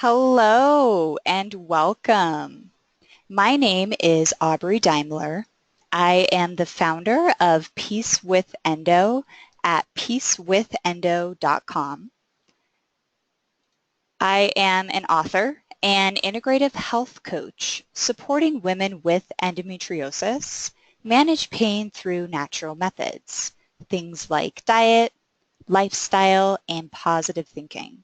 Hello and welcome. My name is Aubrey Daimler. I am the founder of Peace with Endo at peacewithendo.com. I am an author and integrative health coach supporting women with endometriosis manage pain through natural methods, things like diet, lifestyle, and positive thinking.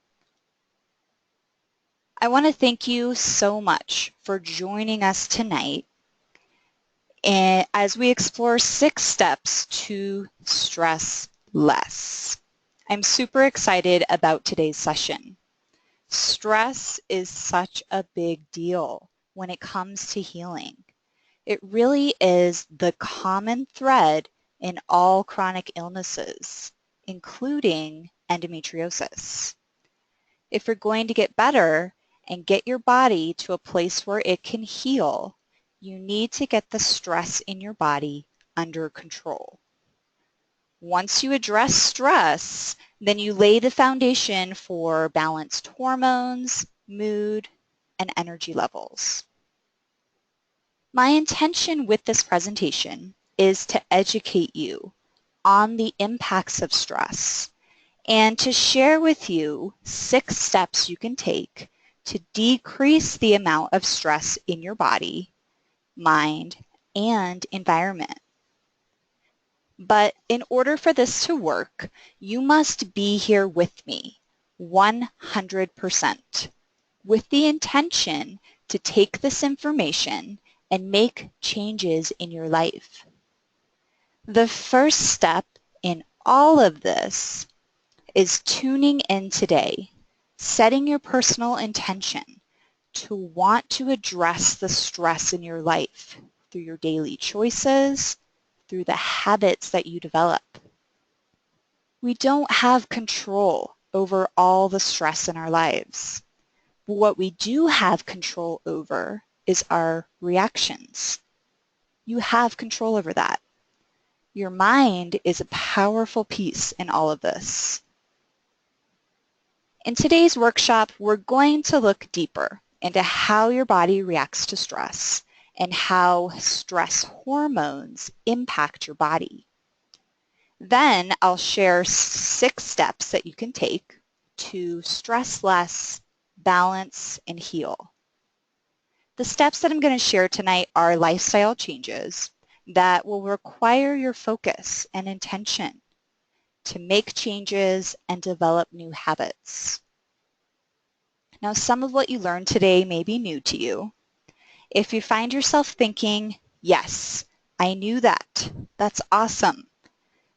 I want to thank you so much for joining us tonight as we explore 6 steps to stress less. I'm super excited about today's session. Stress is such a big deal when it comes to healing. It really is the common thread in all chronic illnesses, including endometriosis. If you're going to get better and get your body to a place where it can heal, you need to get the stress in your body under control. Once you address stress, then you lay the foundation for balanced hormones, mood, and energy levels. My intention with this presentation is to educate you on the impacts of stress and to share with you 6 steps you can take to decrease the amount of stress in your body, mind, and environment. But in order for this to work, you must be here with me 100% with the intention to take this information and make changes in your life. The first step in all of this is tuning in today, setting your personal intention to want to address the stress in your life through your daily choices, through the habits that you develop. We don't have control over all the stress in our lives. But what we do have control over is our reactions. You have control over that. Your mind is a powerful piece in all of this. In today's workshop, we're going to look deeper into how your body reacts to stress and how stress hormones impact your body. Then I'll share 6 steps that you can take to stress less, balance, and heal. The steps that I'm going to share tonight are lifestyle changes that will require your focus and intention to make changes and develop new habits. Now, some of what you learned today may be new to you. If you find yourself thinking, yes, I knew that, that's awesome,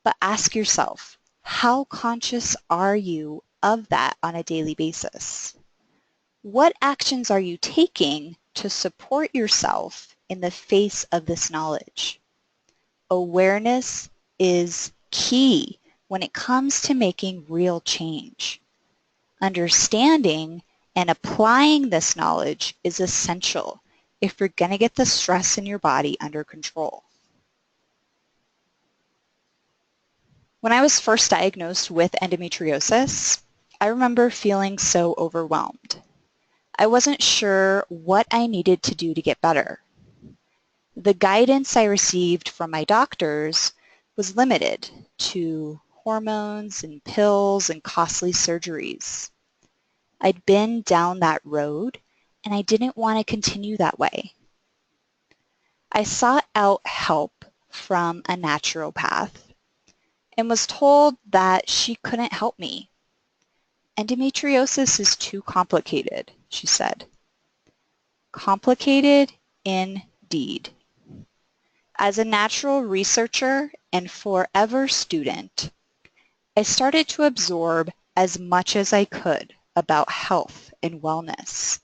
but ask yourself, how conscious are you of that on a daily basis? What actions are you taking to support yourself in the face of this knowledge? Awareness is key when it comes to making real change. Understanding and applying this knowledge is essential if you're going to get the stress in your body under control. When I was first diagnosed with endometriosis, I remember feeling so overwhelmed. I wasn't sure what I needed to do to get better. The guidance I received from my doctors was limited to hormones and pills and costly surgeries. I'd been down that road and I didn't want to continue that way. I sought out help from a naturopath and was told that she couldn't help me. Endometriosis is too complicated, she said. Complicated indeed. As a natural researcher and forever student, I started to absorb as much as I could about health and wellness.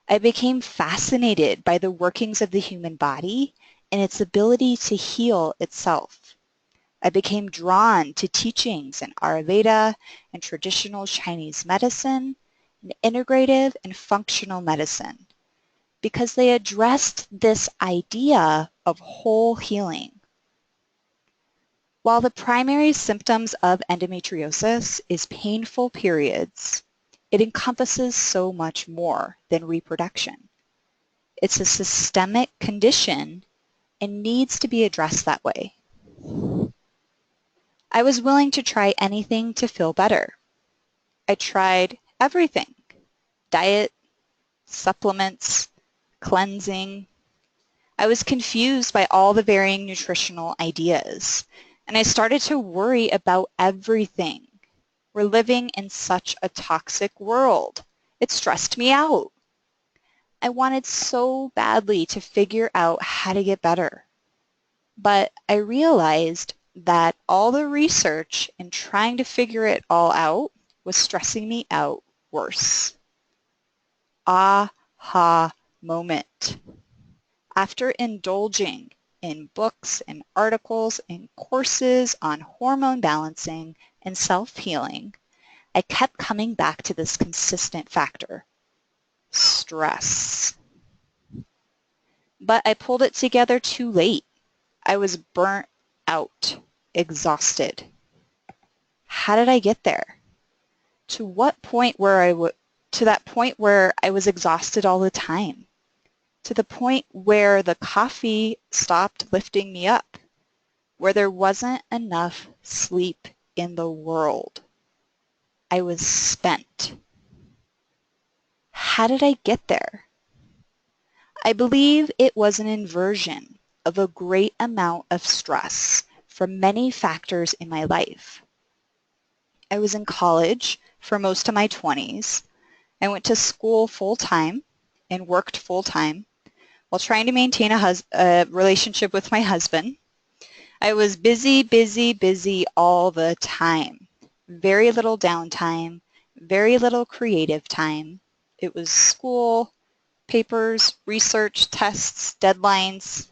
I became fascinated by the workings of the human body and its ability to heal itself. I became drawn to teachings in Ayurveda and traditional Chinese medicine, and integrative and functional medicine, because they addressed this idea of whole healing. While the primary symptoms of endometriosis is painful periods, it encompasses so much more than reproduction. It's a systemic condition and needs to be addressed that way. I was willing to try anything to feel better. I tried everything: diet, supplements, cleansing. I was confused by all the varying nutritional ideas, and I started to worry about everything. We're living in such a toxic world. It stressed me out. I wanted so badly to figure out how to get better. But I realized that all the research and trying to figure it all out was stressing me out worse. Aha moment. After indulging in books and articles and courses on hormone balancing and self-healing, I kept coming back to this consistent factor: stress. But I pulled it together too late. I was burnt out, exhausted. How did I get there? To what point to that point where I was exhausted all the time? To the point where the coffee stopped lifting me up, where there wasn't enough sleep in the world. I was spent. How did I get there? I believe it was an inversion of a great amount of stress from many factors in my life. I was in college for most of my 20s. I went to school full-time and worked full-time while trying to maintain a relationship with my husband. I was busy, busy, busy all the time. Very little downtime, very little creative time. It was school, papers, research, tests, deadlines.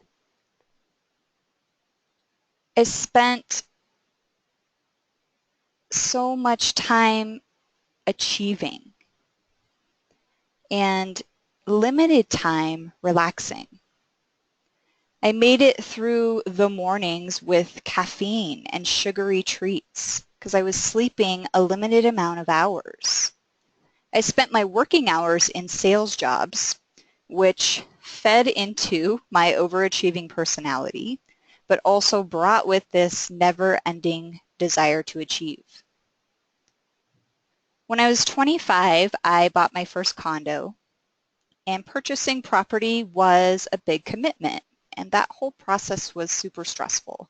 I spent so much time achieving and limited time relaxing. I made it through the mornings with caffeine and sugary treats because I was sleeping a limited amount of hours. I spent my working hours in sales jobs, which fed into my overachieving personality, but also brought with this never-ending desire to achieve. When I was 25, I bought my first condo, and purchasing property was a big commitment, and that whole process was super stressful.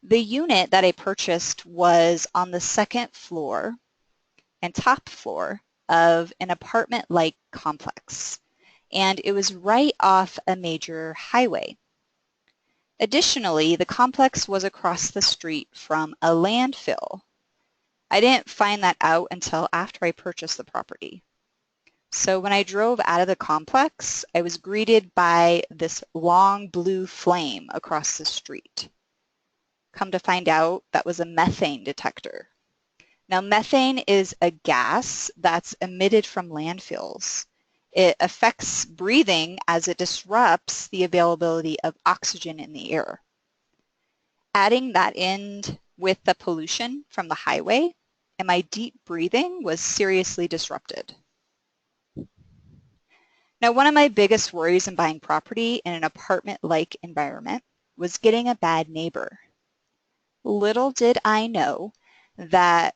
The unit that I purchased was on the second floor and top floor of an apartment-like complex, and it was right off a major highway. Additionally, the complex was across the street from a landfill. I didn't find that out until after I purchased the property. So when I drove out of the complex, I was greeted by this long blue flame across the street. Come to find out, that was a methane detector. Now, methane is a gas that's emitted from landfills. It affects breathing as it disrupts the availability of oxygen in the air. Adding that in with the pollution from the highway, and my deep breathing was seriously disrupted. Now, one of my biggest worries in buying property in an apartment-like environment was getting a bad neighbor. Little did I know that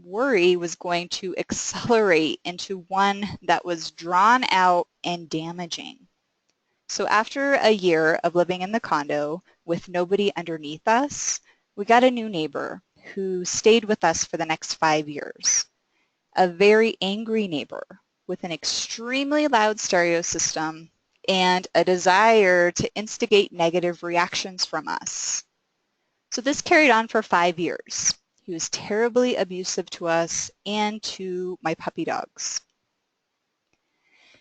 worry was going to accelerate into one that was drawn out and damaging. So after a year of living in the condo with nobody underneath us, we got a new neighbor who stayed with us for the next 5 years. A very angry neighbor with an extremely loud stereo system and a desire to instigate negative reactions from us. So this carried on for 5 years. He was terribly abusive to us and to my puppy dogs.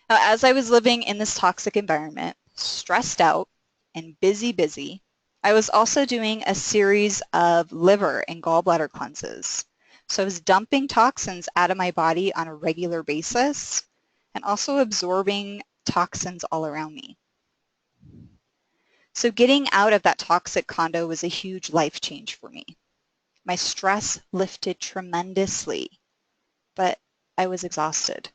Now, as I was living in this toxic environment, stressed out and busy, I was also doing a series of liver and gallbladder cleanses. So I was dumping toxins out of my body on a regular basis and also absorbing toxins all around me. So getting out of that toxic condo was a huge life change for me. My stress lifted tremendously, but I was exhausted.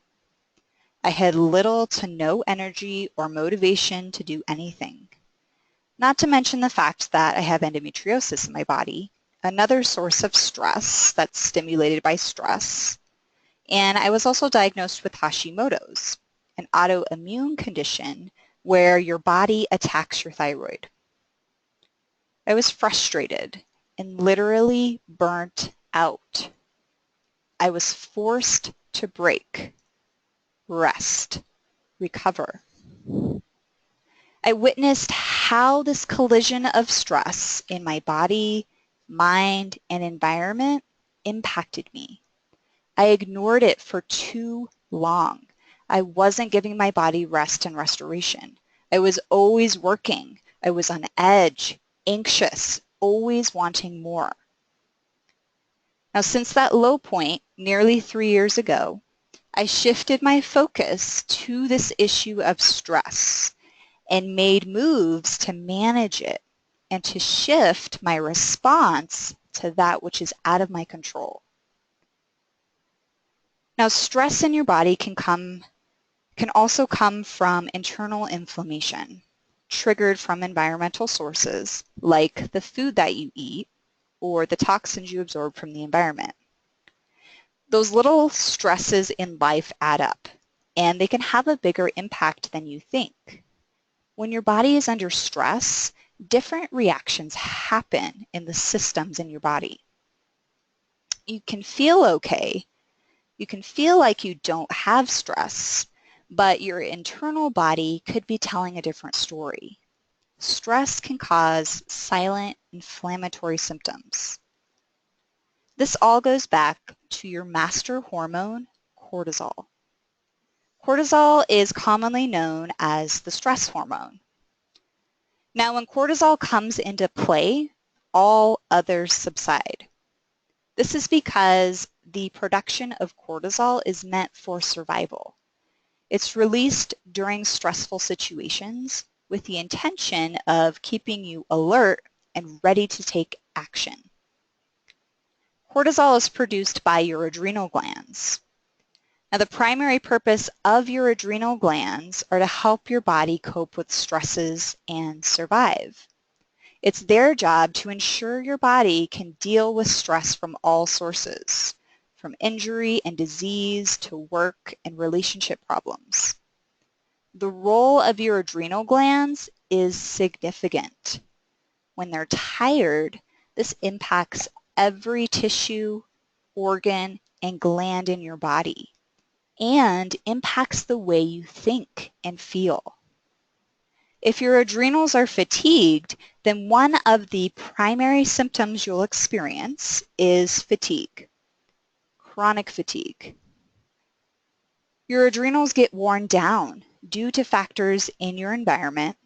I had little to no energy or motivation to do anything. Not to mention the fact that I have endometriosis in my body, another source of stress that's stimulated by stress. And I was also diagnosed with Hashimoto's, an autoimmune condition where your body attacks your thyroid. I was frustrated and literally burnt out. I was forced to break, rest, recover. I witnessed how this collision of stress in my body, mind, and environment impacted me. I ignored it for too long. I wasn't giving my body rest and restoration. I was always working. I was on edge, anxious, always wanting more. Now, since that low point nearly 3 years ago, I shifted my focus to this issue of stress and made moves to manage it and to shift my response to that which is out of my control. Now, stress in your body can also come from internal inflammation, triggered from environmental sources like the food that you eat or the toxins you absorb from the environment. Those little stresses in life add up, and they can have a bigger impact than you think. When your body is under stress, different reactions happen in the systems in your body. You can feel okay. You can feel like you don't have stress, but your internal body could be telling a different story. Stress can cause silent inflammatory symptoms. This all goes back to your master hormone, cortisol. Cortisol is commonly known as the stress hormone. Now, when cortisol comes into play, all others subside. This is because the production of cortisol is meant for survival. It's released during stressful situations with the intention of keeping you alert and ready to take action. Cortisol is produced by your adrenal glands. Now, the primary purpose of your adrenal glands are to help your body cope with stresses and survive. It's their job to ensure your body can deal with stress from all sources, from injury and disease to work and relationship problems. The role of your adrenal glands is significant. When they're tired, this impacts every tissue, organ, and gland in your body and impacts the way you think and feel. If your adrenals are fatigued, then one of the primary symptoms you'll experience is fatigue, chronic fatigue. Your adrenals get worn down due to factors in your environment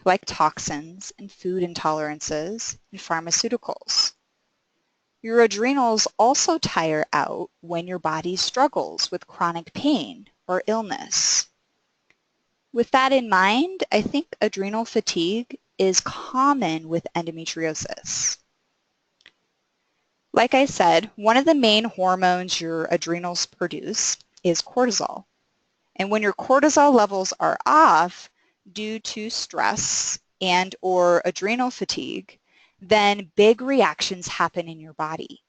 like toxins and food intolerances and pharmaceuticals. Your adrenals also tire out when your body struggles with chronic pain or illness. With that in mind, I think adrenal fatigue is common with endometriosis. Like I said, one of the main hormones your adrenals produce is cortisol. And when your cortisol levels are off due to stress and or adrenal fatigue, then big reactions happen in your body.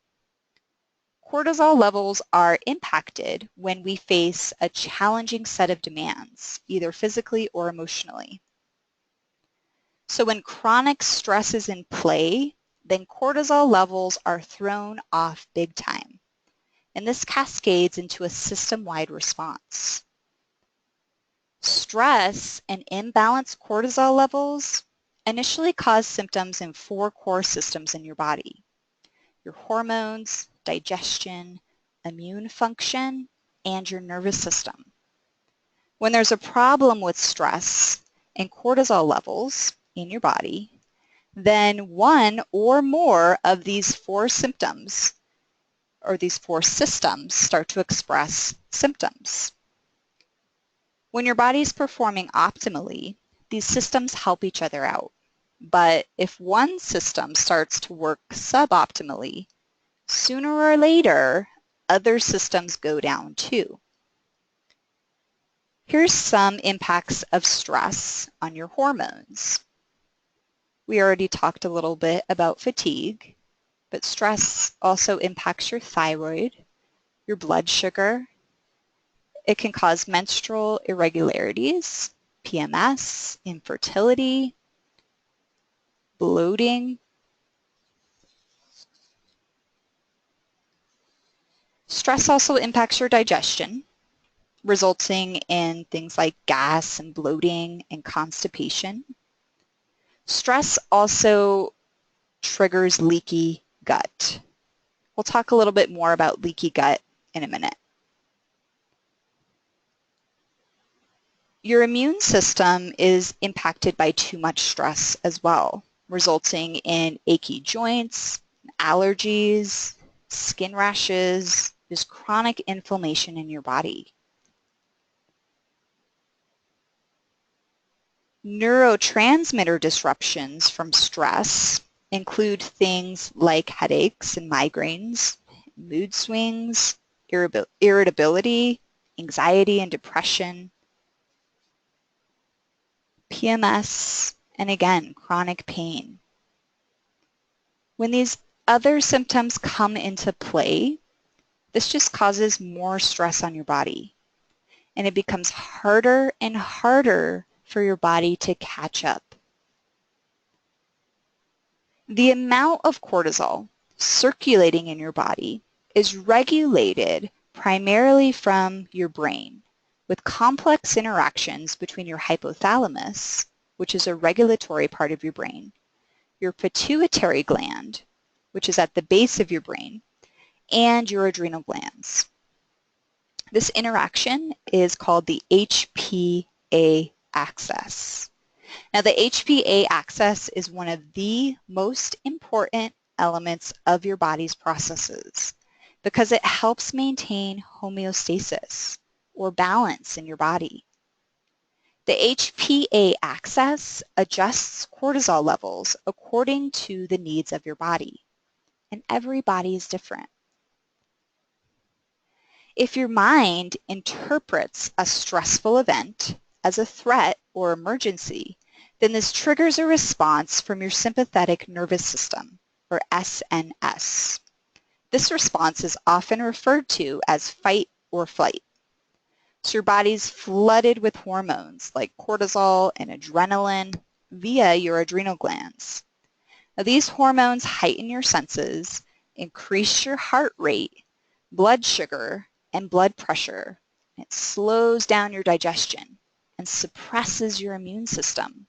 Cortisol levels are impacted when we face a challenging set of demands, either physically or emotionally. So when chronic stress is in play, then cortisol levels are thrown off big time. And this cascades into a system-wide response. Stress and imbalanced cortisol levels initially cause symptoms in 4 core systems in your body: your hormones, digestion, immune function, and your nervous system. When there's a problem with stress and cortisol levels in your body, then one or more of these 4 symptoms or these 4 systems start to express symptoms. When your body is performing optimally, these systems help each other out. But if one system starts to work suboptimally, sooner or later, other systems go down too. Here's some impacts of stress on your hormones. We already talked a little bit about fatigue, but stress also impacts your thyroid, your blood sugar. It can cause menstrual irregularities, PMS, infertility, bloating. Stress also impacts your digestion, resulting in things like gas and bloating and constipation. Stress also triggers leaky gut. We'll talk a little bit more about leaky gut in a minute. Your immune system is impacted by too much stress as well, resulting in achy joints, allergies, skin rashes, there's chronic inflammation in your body. Neurotransmitter disruptions from stress include things like headaches and migraines, mood swings, irritability, anxiety and depression, PMS, and again, chronic pain. When these other symptoms come into play, this just causes more stress on your body, and it becomes harder and harder for your body to catch up. The amount of cortisol circulating in your body is regulated primarily from your brain, with complex interactions between your hypothalamus, which is a regulatory part of your brain, your pituitary gland, which is at the base of your brain, and your adrenal glands. This interaction is called the HPA axis. Now, the HPA axis is one of the most important elements of your body's processes because it helps maintain homeostasis or balance in your body. The HPA axis adjusts cortisol levels according to the needs of your body, and every body is different. If your mind interprets a stressful event as a threat or emergency, then this triggers a response from your sympathetic nervous system, or SNS. This response is often referred to as fight or flight. So your body's flooded with hormones like cortisol and adrenaline via your adrenal glands. Now, these hormones heighten your senses, increase your heart rate, blood sugar, and blood pressure. It slows down your digestion and suppresses your immune system.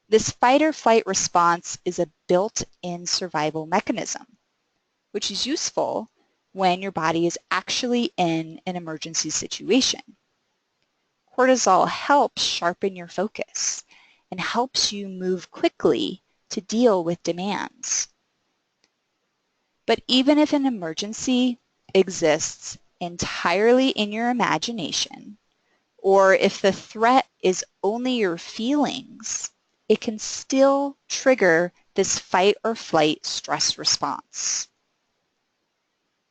This fight or flight response is a built-in survival mechanism, which is useful when your body is actually in an emergency situation. Cortisol helps sharpen your focus and helps you move quickly to deal with demands. But even if an emergency exists entirely in your imagination, or if the threat is only your feelings, it can still trigger this fight or flight stress response.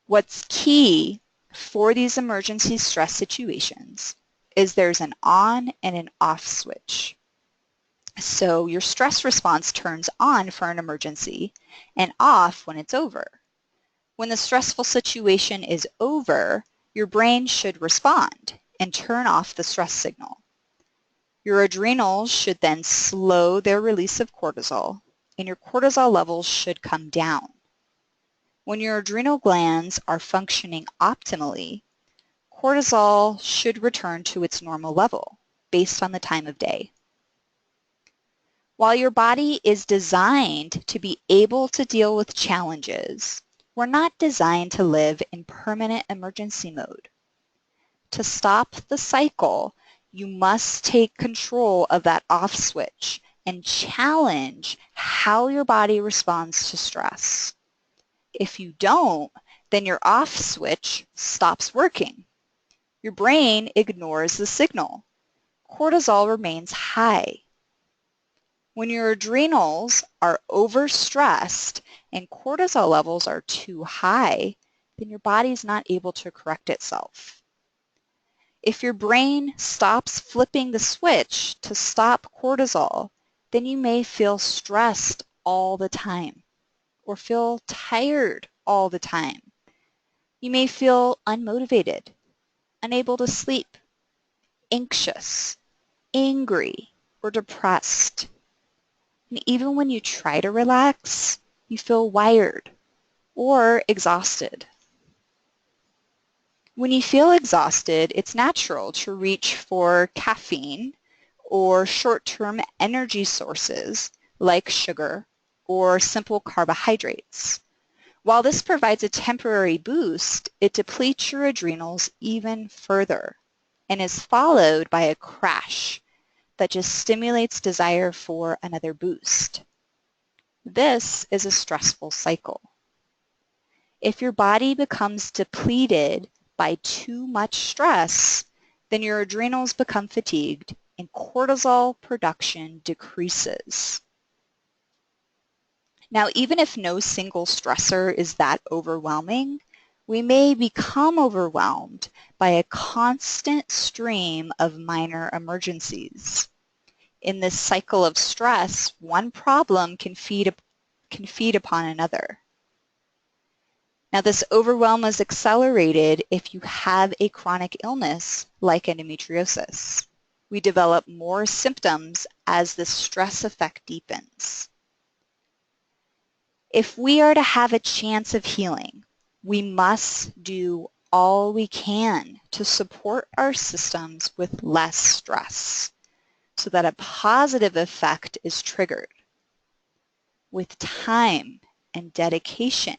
What's key for these emergency stress situations is there's an on and an off switch. So your stress response turns on for an emergency and off when it's over. When the stressful situation is over, your brain should respond and turn off the stress signal. Your adrenals should then slow their release of cortisol, and your cortisol levels should come down. When your adrenal glands are functioning optimally, cortisol should return to its normal level based on the time of day. While your body is designed to be able to deal with challenges, we're not designed to live in permanent emergency mode. To stop the cycle, you must take control of that off switch and challenge how your body responds to stress. If you don't, then your off switch stops working. Your brain ignores the signal. Cortisol remains high. When your adrenals are overstressed and cortisol levels are too high, then your body's not able to correct itself. If your brain stops flipping the switch to stop cortisol, then you may feel stressed all the time or feel tired all the time. You may feel unmotivated, unable to sleep, anxious, angry, or depressed. And even when you try to relax, you feel wired or exhausted. When you feel exhausted, it's natural to reach for caffeine or short-term energy sources like sugar or simple carbohydrates. While this provides a temporary boost, it depletes your adrenals even further and is followed by a crash that just stimulates desire for another boost. This is a stressful cycle. If your body becomes depleted by too much stress, then your adrenals become fatigued and cortisol production decreases. Now, even if no single stressor is that overwhelming, we may become overwhelmed by a constant stream of minor emergencies. In this cycle of stress, one problem can feed upon another. Now, this overwhelm is accelerated if you have a chronic illness like endometriosis. We develop more symptoms as the stress effect deepens. If we are to have a chance of healing, we must do all we can to support our systems with less stress so that a positive effect is triggered. With time and dedication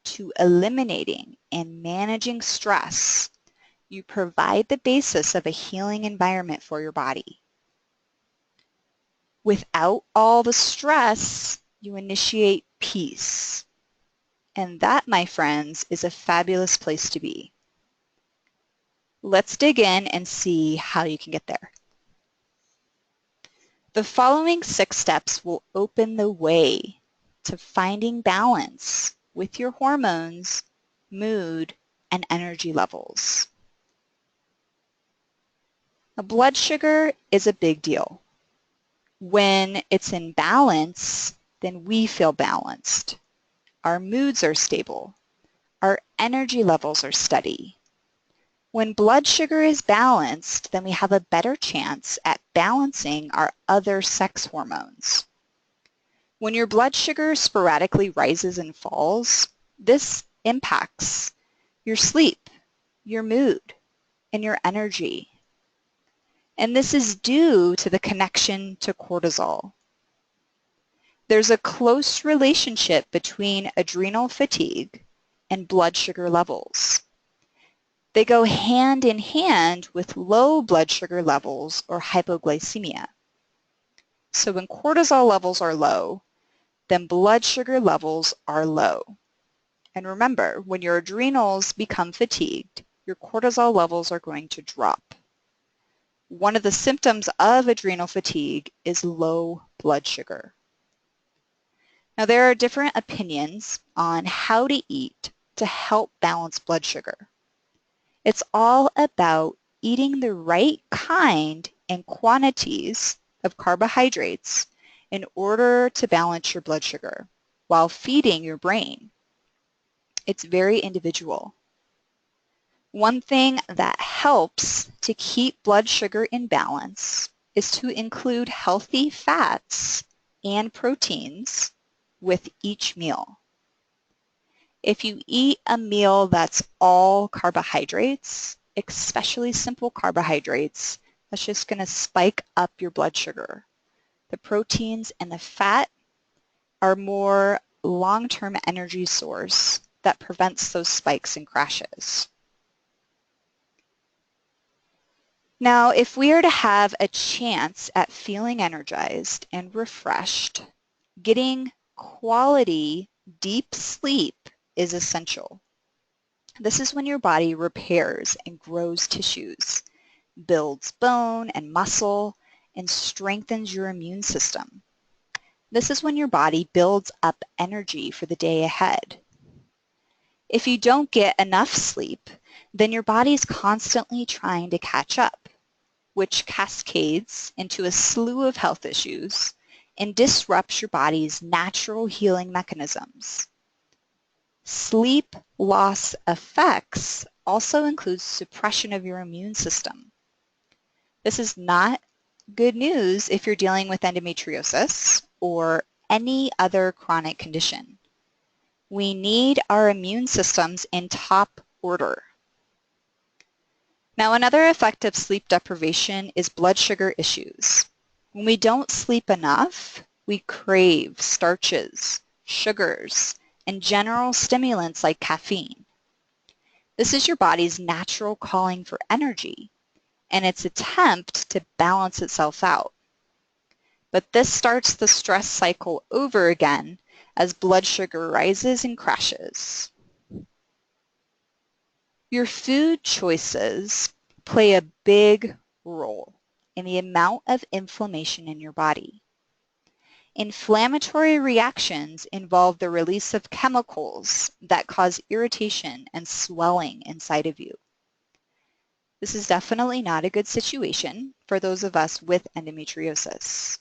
to eliminating and managing stress, you provide the basis of a healing environment for your body. Without all the stress, you initiate peace. And that, my friends, is a fabulous place to be. Let's dig in and see how you can get there. The following 6 steps will open the way to finding balance with your hormones, mood, and energy levels. Now, blood sugar is a big deal. When it's in balance, then we feel balanced. Our moods are stable. Our energy levels are steady. When blood sugar is balanced, then we have a better chance at balancing our other sex hormones. When your blood sugar sporadically rises and falls, this impacts your sleep, your mood, and your energy. And this is due to the connection to cortisol. There's a close relationship between adrenal fatigue and blood sugar levels. They go hand in hand with low blood sugar levels or hypoglycemia. So when cortisol levels are low, then blood sugar levels are low. And remember, when your adrenals become fatigued, your cortisol levels are going to drop. One of the symptoms of adrenal fatigue is low blood sugar. Now, there are different opinions on how to eat to help balance blood sugar. It's all about eating the right kind and quantities of carbohydrates in order to balance your blood sugar while feeding your brain. It's very individual. One thing that helps to keep blood in balance is to include healthy fats and proteins with each meal. If you eat a meal that's all carbohydrates, especially simple carbohydrates, that's just going to spike up your blood sugar. The proteins and the fat are more long-term energy source that prevents those spikes and crashes. Now, if we are to have a chance at feeling energized and refreshed, getting quality deep sleep is essential. This is when your body repairs and grows tissues, builds bone and muscle, and strengthens your immune system. This is when your body builds up energy for the day ahead. If you don't get enough sleep, then your body's constantly trying to catch up, which cascades into a slew of health issues and disrupts your body's natural healing mechanisms. Sleep loss effects also include suppression of your immune system. This is not good news if you're dealing with endometriosis or any other chronic condition. We need our immune systems in top order. Now, another effect of sleep deprivation is blood sugar issues. When we don't sleep enough, we crave starches, sugars, and general stimulants like caffeine. This is your body's natural calling for energy and its attempt to balance itself out. But this starts the stress cycle over again as blood sugar rises and crashes. Your food choices play a big role in the amount of inflammation in your body. Inflammatory reactions involve the release of chemicals that cause irritation and swelling inside of you. This is definitely not a good situation for those of us with endometriosis.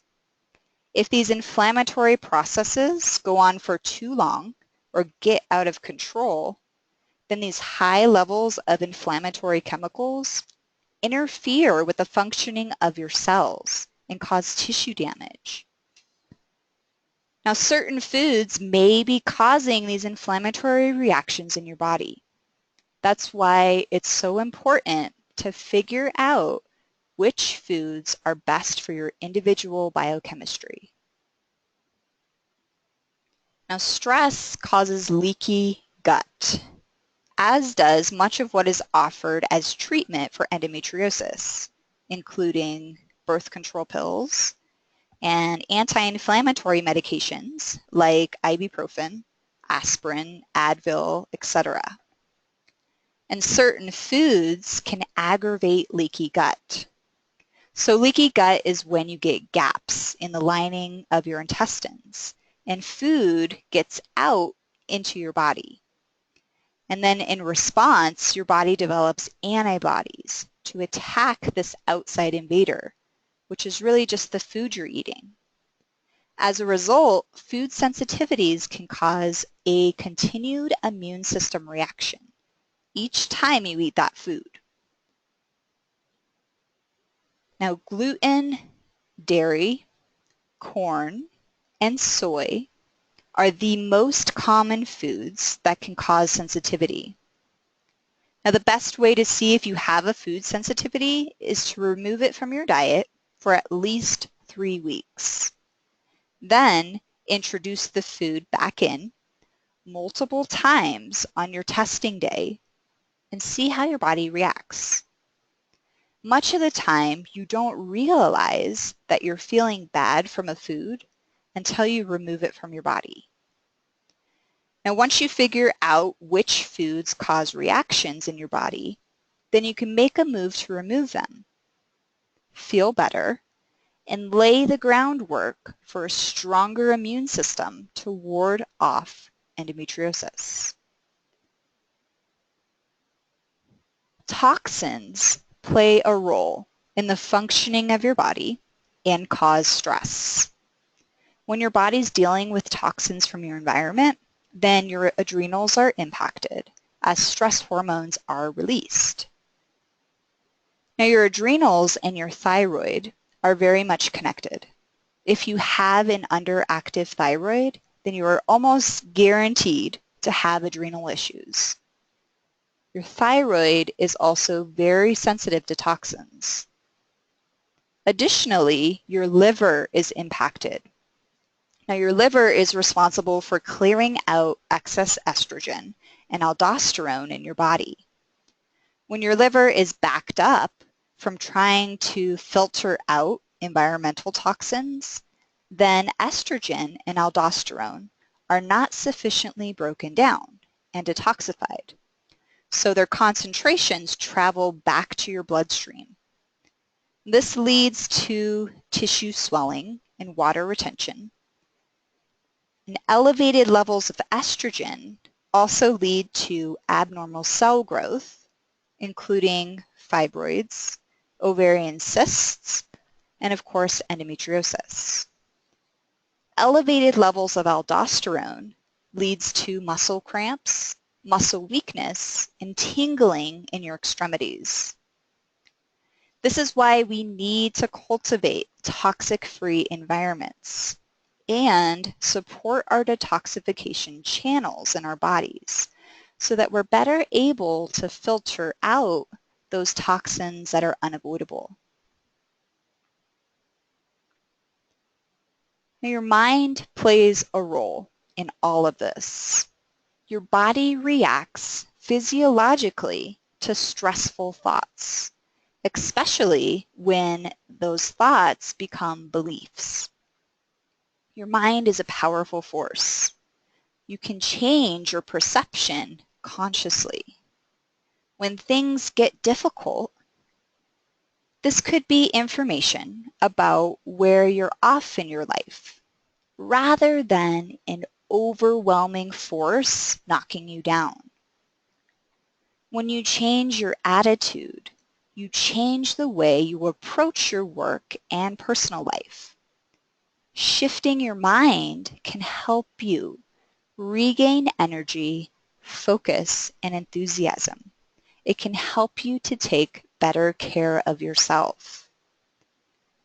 If these inflammatory processes go on for too long or get out of control, then these high levels of inflammatory chemicals interfere with the functioning of your cells and cause tissue damage. Now, certain foods may be causing these inflammatory reactions in your body. That's why it's so important to figure out which foods are best for your individual biochemistry. Now, stress causes leaky gut, as does much of what is offered as treatment for endometriosis, including birth control pills and anti-inflammatory medications like ibuprofen, aspirin, Advil, etc. And certain foods can aggravate leaky gut. So leaky gut is when you get gaps in the lining of your intestines and food gets out into your body. And then in response, your body develops antibodies to attack this outside invader, which is really just the food you're eating. As a result, food sensitivities can cause a continued immune system reaction each time you eat that food. Now, gluten, dairy, corn, and soy are the most common foods that can cause sensitivity. Now, the best way to see if you have a food sensitivity is to remove it from your diet for at least 3 weeks. Then, introduce the food back in multiple times on your testing day and see how your body reacts. Much of the time, you don't realize that you're feeling bad from a food until you remove it from your body. Now, once you figure out which foods cause reactions in your body, then you can make a move to remove them, feel better, and lay the groundwork for a stronger immune system to ward off endometriosis. Toxins play a role in the functioning of your body and cause stress. When your body's dealing with toxins from your environment, then your adrenals are impacted as stress hormones are released. Now, your adrenals and your thyroid are very much connected. If you have an underactive thyroid, then you are almost guaranteed to have adrenal issues. Your thyroid is also very sensitive to toxins. Additionally, your liver is impacted. Now, your liver is responsible for clearing out excess estrogen and aldosterone in your body. When your liver is backed up from trying to filter out environmental toxins, then estrogen and aldosterone are not sufficiently broken down and detoxified. So their concentrations travel back to your bloodstream. This leads to tissue swelling and water retention. And elevated levels of estrogen also lead to abnormal cell growth, including fibroids, ovarian cysts, and of course endometriosis. Elevated levels of aldosterone leads to muscle cramps, muscle weakness, and tingling in your extremities. This is why we need to cultivate toxic-free environments and support our detoxification channels in our bodies so that we're better able to filter out those toxins that are unavoidable. Now, your mind plays a role in all of this. Your body reacts physiologically to stressful thoughts, especially when those thoughts become beliefs. Your mind is a powerful force. You can change your perception consciously. When things get difficult, this could be information about where you're off in your life, rather than an overwhelming force knocking you down. When you change your attitude, you change the way you approach your work and personal life. Shifting your mind can help you regain energy, focus, and enthusiasm. It can help you to take better care of yourself.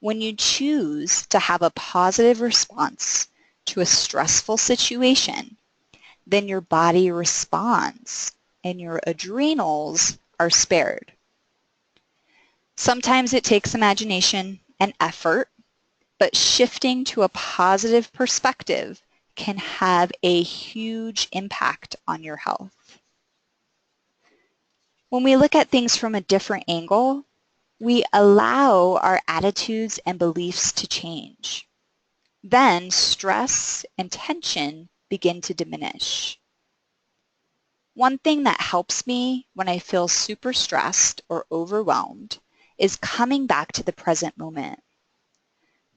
When you choose to have a positive response to a stressful situation, then your body responds and your adrenals are spared. Sometimes it takes imagination and effort, but shifting to a positive perspective can have a huge impact on your health. When we look at things from a different angle, we allow our attitudes and beliefs to change. Then stress and tension begin to diminish. One thing that helps me when I feel super stressed or overwhelmed is coming back to the present moment.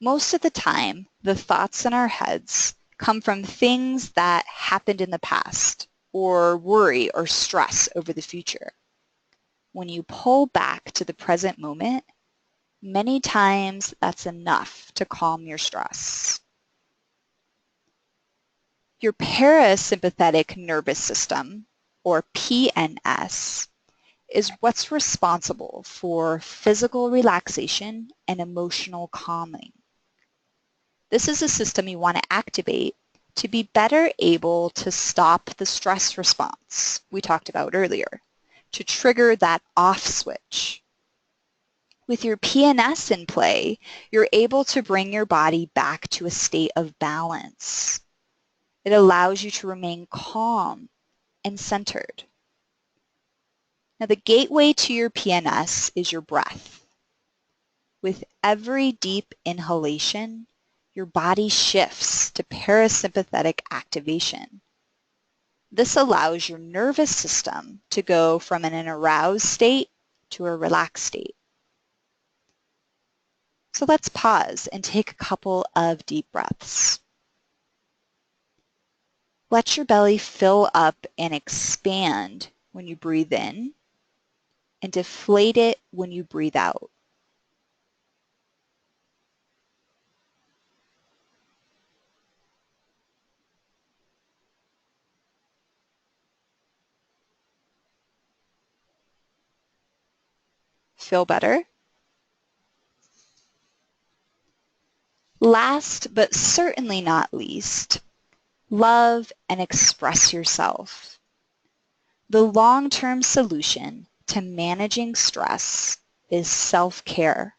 Most of the time, the thoughts in our heads come from things that happened in the past or worry or stress over the future. When you pull back to the present moment, many times that's enough to calm your stress. Your parasympathetic nervous system, or PNS, is what's responsible for physical relaxation and emotional calming. This is a system you want to activate to be better able to stop the stress response we talked about earlier, to trigger that off switch. With your PNS in play, you're able to bring your body back to a state of balance. It allows you to remain calm and centered. Now, the gateway to your PNS is your breath. With every deep inhalation, your body shifts to parasympathetic activation. This allows your nervous system to go from an aroused state to a relaxed state. So let's pause and take a couple of deep breaths. Let your belly fill up and expand when you breathe in, and deflate it when you breathe out. Feel better? Last but certainly not least, love and express yourself. The long-term solution to managing stress is self-care,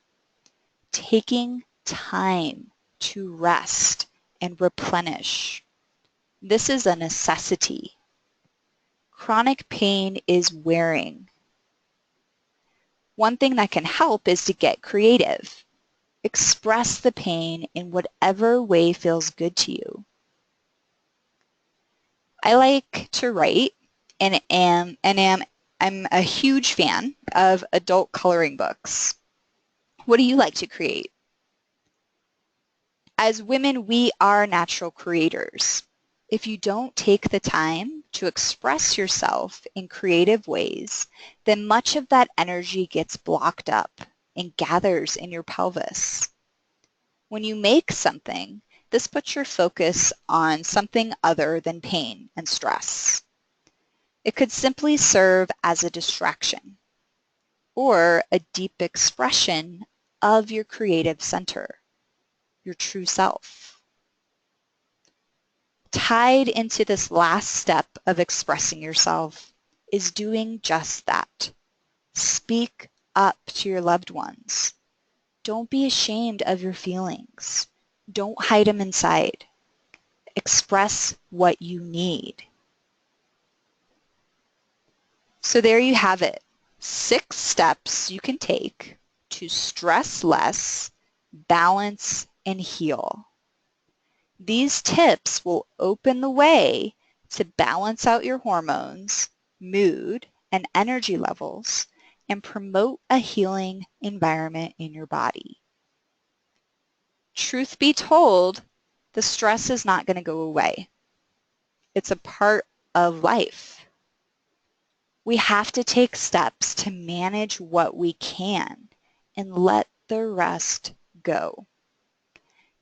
taking time to rest and replenish. This is a necessity. Chronic pain is wearing. One thing that can help is to get creative. Express the pain in whatever way feels good to you. I like to write I'm a huge fan of adult coloring books. What do you like to create? As women, we are natural creators. If you don't take the time to express yourself in creative ways, then much of that energy gets blocked up and gathers in your pelvis. When you make something, this puts your focus on something other than pain and stress. It could simply serve as a distraction or a deep expression of your creative center, your true self. Tied into this last step of expressing yourself is doing just that. Speak up to your loved ones. Don't be ashamed of your feelings. Don't hide them inside. Express what you need. So there you have it. 6 steps you can take to stress less, balance, and heal. These tips will open the way to balance out your hormones, mood, and energy levels, and promote a healing environment in your body. Truth be told, the stress is not going to go away. It's a part of life. We have to take steps to manage what we can and let the rest go.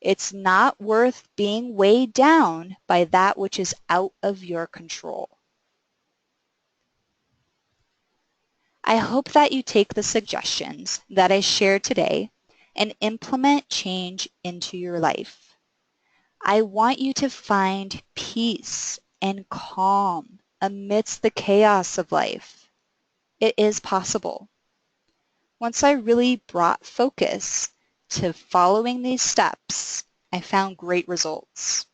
It's not worth being weighed down by that which is out of your control. I hope that you take the suggestions that I shared today and implement change into your life. I want you to find peace and calm amidst the chaos of life. It is possible. Once I really brought focus to following these steps, I found great results.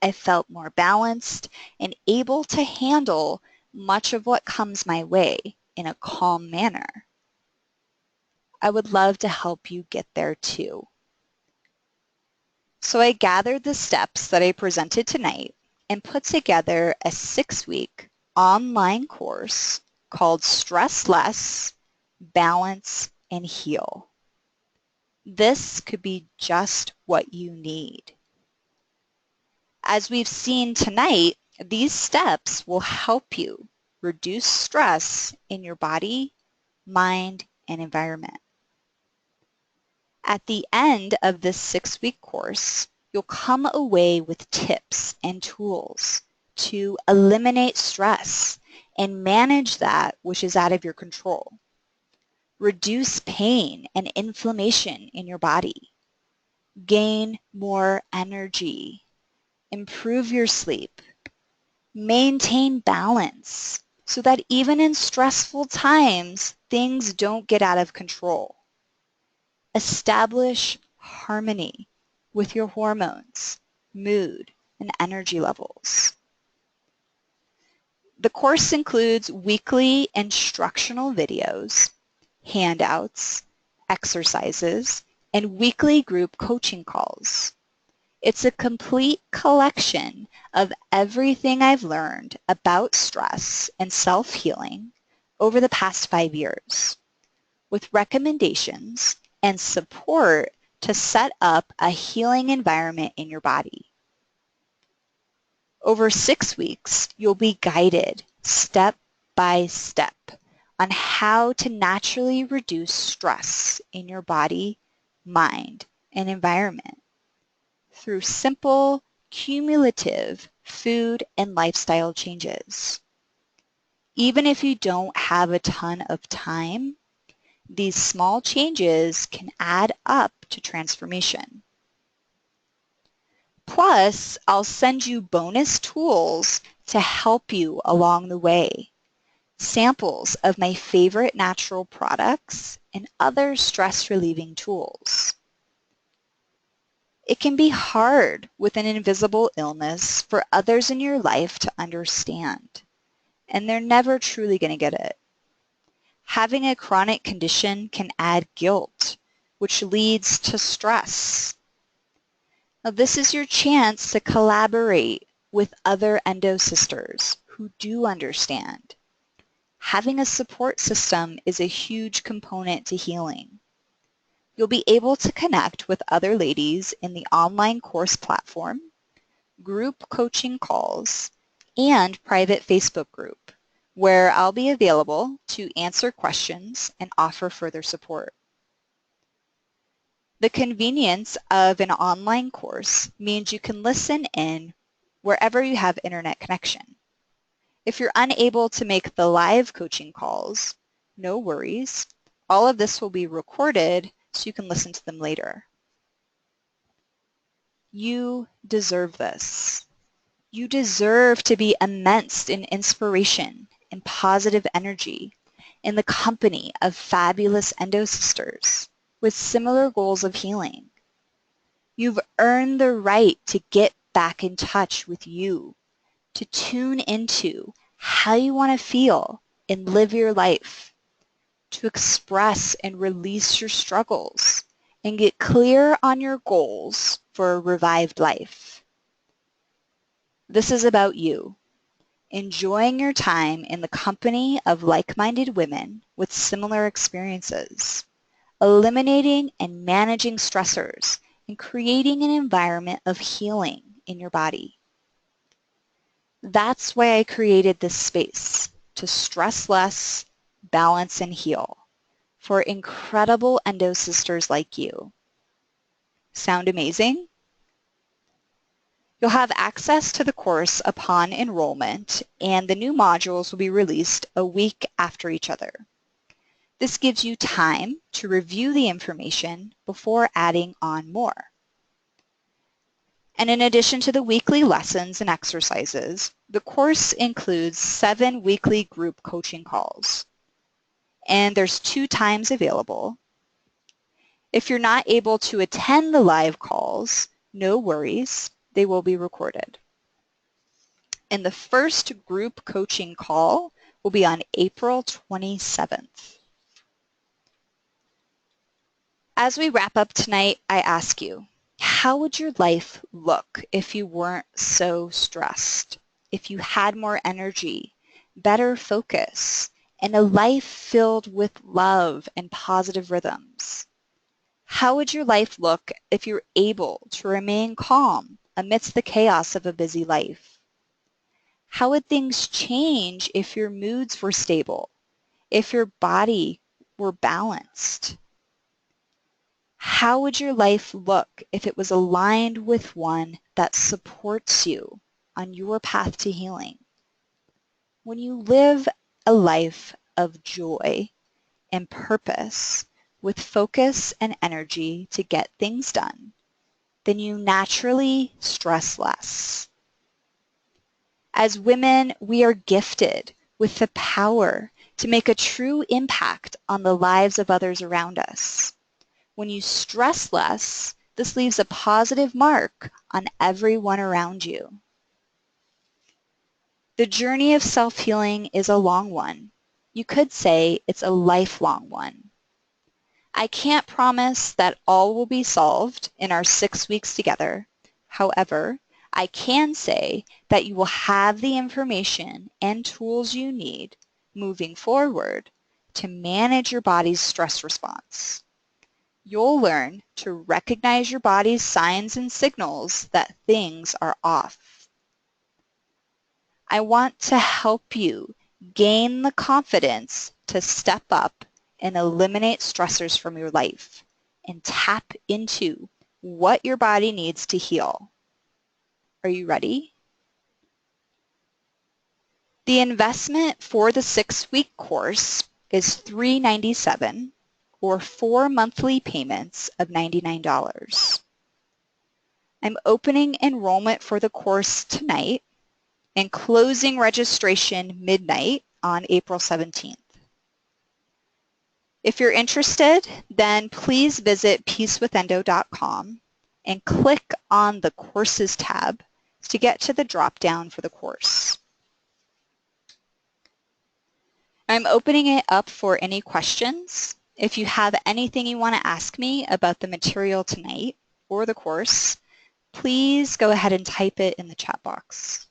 I felt more balanced and able to handle much of what comes my way in a calm manner. I would love to help you get there too. So I gathered the steps that I presented tonight and put together a 6-week online course called Stress Less, Balance, and Heal. This could be just what you need. As we've seen tonight, these steps will help you reduce stress in your body, mind, and environment. At the end of this 6-week course, you'll come away with tips and tools to eliminate stress and manage that which is out of your control. Reduce pain and inflammation in your body. Gain more energy. Improve your sleep. Maintain balance so that even in stressful times, things don't get out of control. Establish harmony with your hormones, mood, and energy levels. The course includes weekly instructional videos, handouts, exercises, and weekly group coaching calls. It's a complete collection of everything I've learned about stress and self-healing over the past 5 years, with recommendations and support to set up a healing environment in your body. Over 6 weeks, you'll be guided step by step on how to naturally reduce stress in your body, mind, and environment through simple, cumulative food and lifestyle changes. Even if you don't have a ton of time, these small changes can add up to transformation. Plus, I'll send you bonus tools to help you along the way. Samples of my favorite natural products and other stress-relieving tools. It can be hard with an invisible illness for others in your life to understand, and they're never truly going to get it. Having a chronic condition can add guilt, which leads to stress. Now, this is your chance to collaborate with other endo sisters who do understand. Having a support system is a huge component to healing. You'll be able to connect with other ladies in the online course platform, group coaching calls, and private Facebook group, where I'll be available to answer questions and offer further support. The convenience of an online course means you can listen in wherever you have internet connection. If you're unable to make the live coaching calls, no worries. All of this will be recorded so you can listen to them later. You deserve this. You deserve to be immersed in inspiration and positive energy in the company of fabulous endo sisters with similar goals of healing. You've earned the right to get back in touch with you, to tune into how you want to feel and live your life, to express and release your struggles and get clear on your goals for a revived life. This is about you, enjoying your time in the company of like-minded women with similar experiences, eliminating and managing stressors, and creating an environment of healing in your body. That's why I created this space, to stress less, balance, and heal for incredible endo sisters like you. Sound amazing? You'll have access to the course upon enrollment, and the new modules will be released a week after each other. This gives you time to review the information before adding on more. And in addition to the weekly lessons and exercises, the course includes 7 weekly group coaching calls. And there's 2 times available. If you're not able to attend the live calls, no worries, they will be recorded. And the first group coaching call will be on April 27th. As we wrap up tonight, I ask you, how would your life look if you weren't so stressed? If you had more energy, better focus, and a life filled with love and positive rhythms? How would your life look if you're able to remain calm amidst the chaos of a busy life? How would things change if your moods were stable, if your body were balanced? How would your life look if it was aligned with one that supports you on your path to healing? When you live a life of joy and purpose with focus and energy to get things done, then you naturally stress less. As women, we are gifted with the power to make a true impact on the lives of others around us. When you stress less, this leaves a positive mark on everyone around you. The journey of self-healing is a long one. You could say it's a lifelong one. I can't promise that all will be solved in our 6 weeks together. However, I can say that you will have the information and tools you need moving forward to manage your body's stress response. You'll learn to recognize your body's signs and signals that things are off. I want to help you gain the confidence to step up and eliminate stressors from your life and tap into what your body needs to heal. Are you ready? The investment for the 6-week course is $397 or 4 monthly payments of $99. I'm opening enrollment for the course tonight and closing registration midnight on April 17th. If you're interested, then please visit peacewithendo.com and click on the Courses tab to get to the drop-down for the course. I'm opening it up for any questions. If you have anything you want to ask me about the material tonight or the course, please go ahead and type it in the chat box.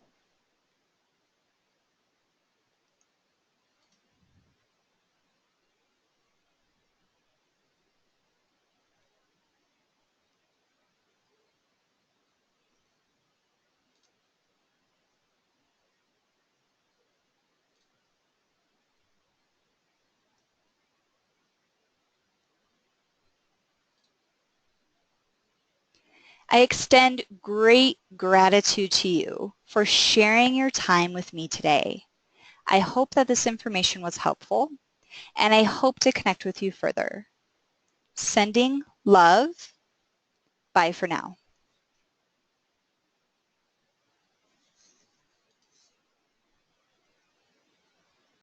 I extend great gratitude to you for sharing your time with me today. I hope that this information was helpful, and I hope to connect with you further. Sending love. Bye for now.